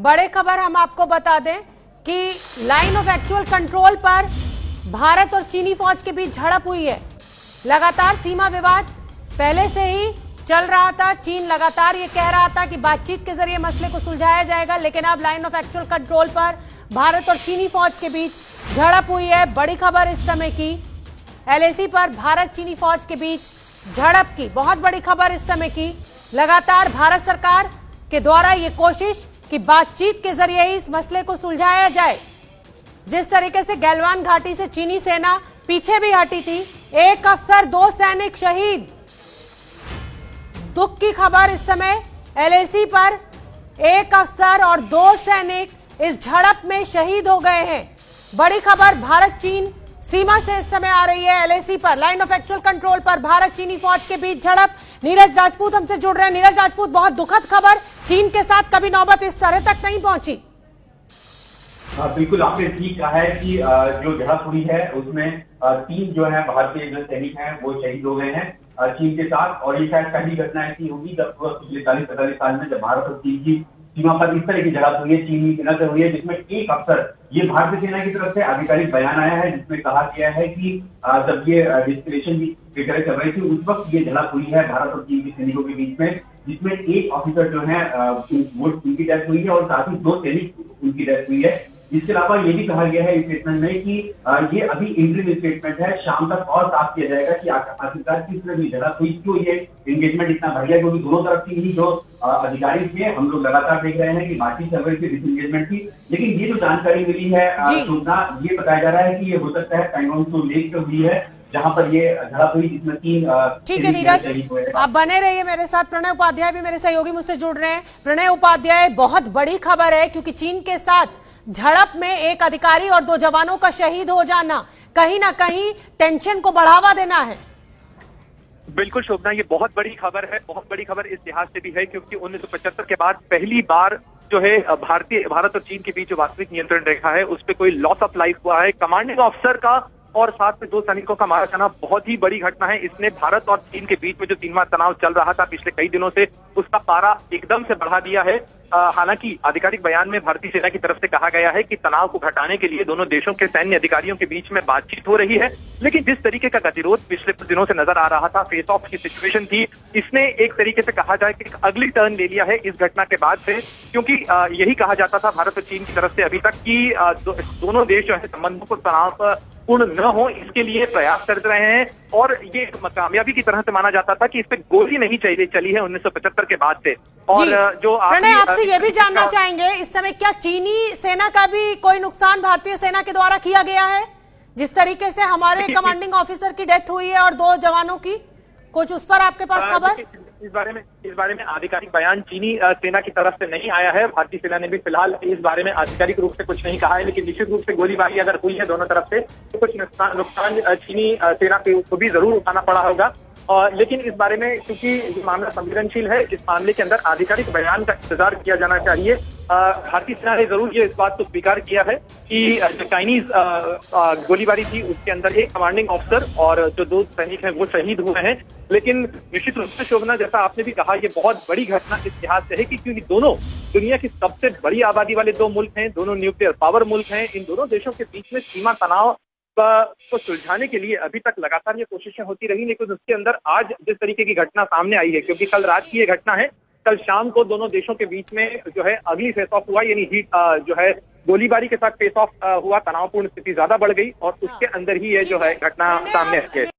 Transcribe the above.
बड़े खबर हम आपको बता दें कि लाइन ऑफ एक्चुअल कंट्रोल पर भारत और चीनी फौज के बीच झड़प हुई है। लगातार सीमा विवाद पहले से ही चल रहा था। चीन लगातार ये कह रहा था कि बातचीत के जरिए मसले को सुलझाया जाएगा, लेकिन अब लाइन ऑफ एक्चुअल कंट्रोल पर भारत और चीनी फौज के बीच झड़प हुई है। बड़ी खबर इस समय की एलएसी पर भारत चीनी फौज के बीच झड़प की बहुत बड़ी खबर इस समय की। लगातार भारत सरकार के द्वारा ये कोशिश कि बातचीत के जरिए ही इस मसले को सुलझाया जाए। जिस तरीके से गैलवान घाटी से चीनी सेना पीछे भी हटी थी, एक अफसर 2 सैनिक शहीद। दुख की खबर इस समय एलएसी पर, एक अफसर और 2 सैनिक इस झड़प में शहीद हो गए हैं। बड़ी खबर भारत चीन सीमा से इस समय आ रही है। एलएसी पर लाइन ऑफ एक्चुअल कंट्रोल पर भारत चीनी फौज के बीच झड़प। नीरज राजपूत हमसे जुड़ रहे हैं। नीरज राजपूत, बहुत दुखद खबर, चीन के साथ कभी नौबत इस तरह तक नहीं पहुंची। बिल्कुल, आपने ठीक कहा है कि जो झड़प हुई है उसमें 3 जो है भारतीय जो सैनिक हैं वो शहीद हो गए हैं चीन के साथ। और ये शायद पहली घटना ऐसी होगी जब पिछले 40-45 साल में जब भारत और चीन की सीमा पर इस तरह की झड़प हुई है, चीनी सेना से हुई है, जिसमें एक अफसर, ये भारतीय सेना की तरफ से आधिकारिक बयान आया है जिसमें कहा गया है कि जब ये डिस्कलेशन की तरह चल रही थी उस वक्त ये झड़प हुई है भारत और चीन के सैनिकों के बीच में, जिसमें एक ऑफिसर जो है वो उनकी डेथ हुई है और साथ ही 2 सैनिक उनकी डेथ हुई है। इसके अलावा ये भी कहा गया है स्टेटमेंट में कि ये अभी इंटरिम स्टेटमेंट है, शाम तक और साफ किया जाएगा कि आखिरकार किस तरह की झड़प हुई, क्यों ये एंगेजमेंट इतना बढ़ गया, क्योंकि दोनों तरफ की ही जो अधिकारी थे, हम लोग लगातार देख रहे हैं कि बातचीत चल रही थी, डिसएंगेजमेंट थी। लेकिन ये जो जानकारी मिली है सूचना, ये बताया जा रहा है कि ये हो सकता है पैंगोंग त्सो लेक से हुई है जहां पर ये झड़प हुई, जिसमें 3 ठीक है नीरज, आप बने रहिए मेरे साथ। प्रणय उपाध्याय भी मेरे सहयोगी मुझसे जुड़ रहे हैं। प्रणय उपाध्याय, बहुत बड़ी खबर है क्योंकि चीन के साथ झड़प में एक अधिकारी और 2 जवानों का शहीद हो जाना कहीं ना कहीं टेंशन को बढ़ावा देना है। बिल्कुल शोभना, ये बहुत बड़ी खबर है। बहुत बड़ी खबर इस लिहाज से भी है क्योंकि 1975 के बाद पहली बार जो है भारत और चीन के बीच जो वास्तविक नियंत्रण रेखा है उस पर कोई लॉस ऑफ लाइफ हुआ है। कमांडिंग ऑफिसर का और साथ में 2 सैनिकों का मारा जाना बहुत ही बड़ी घटना है। इसने भारत और चीन के बीच में जो सीमा तनाव चल रहा था पिछले कई दिनों से, उसका पारा एकदम से बढ़ा दिया है। हालांकि आधिकारिक बयान में भारतीय सेना की तरफ से कहा गया है कि तनाव को घटाने के लिए दोनों देशों के सैन्य अधिकारियों के बीच में बातचीत हो रही है, लेकिन जिस तरीके का गतिरोध पिछले कुछ दिनों से नजर आ रहा था, फेस ऑफ की सिचुएशन थी, इसने एक तरीके से कहा जाए कि अगली टर्न ले लिया है इस घटना के बाद से। क्योंकि यही कहा जाता था भारत और चीन की तरफ से अभी तक कि दोनों देश जो है संबंधों को तनाव पूर्ण न हो, इसके लिए प्रयास कर रहे हैं। और ये कामयाबी की तरह से माना जाता था कि इस पे गोली नहीं चली है 1975 के बाद से। और जो प्रणय, आपसे ये भी जानना चाहेंगे, इस समय क्या चीनी सेना का भी कोई नुकसान भारतीय सेना के द्वारा किया गया है? जिस तरीके से हमारे कमांडिंग ऑफिसर की डेथ हुई है और 2 जवानों की, कुछ उस पर आपके पास खबर? इस बारे में आधिकारिक बयान चीनी सेना की तरफ से नहीं आया है। भारतीय सेना ने भी फिलहाल इस बारे में आधिकारिक रूप से कुछ नहीं कहा है, लेकिन निश्चित रूप से गोलीबारी अगर हुई है दोनों तरफ से तो कुछ नुकसान चीनी सेना को भी जरूर उठाना पड़ा होगा। लेकिन इस बारे में क्योंकि ये मामला संवेदनशील है, इस मामले के अंदर आधिकारिक बयान का इंतजार किया जाना चाहिए। भारतीय सेना ने जरूर ये इस बात को स्वीकार किया है कि जो चाइनीज गोलीबारी थी उसके अंदर एक कमांडिंग ऑफिसर और जो 2 सैनिक हैं वो शहीद हुए हैं। लेकिन निश्चित रूप से शोभना, जैसा आपने भी कहा, ये बहुत बड़ी घटना इस लिहाज से है कि क्योंकि दोनों दुनिया की सबसे बड़ी आबादी वाले 2 मुल्क हैं, दोनों न्यूक्लियर पावर मुल्क हैं। इन दोनों देशों के बीच में सीमा तनाव को सुलझाने के लिए अभी तक लगातार ये कोशिशें होती रही, लेकिन उसके अंदर आज जिस तरीके की घटना सामने आई है, क्योंकि कल रात की ये घटना है, कल शाम को दोनों देशों के बीच में जो है अगली फेस ऑफ हुआ, यानी जो है गोलीबारी के साथ फेस ऑफ हुआ, तनावपूर्ण स्थिति ज्यादा बढ़ गई और उसके अंदर ही ये जो है घटना सामने आई है।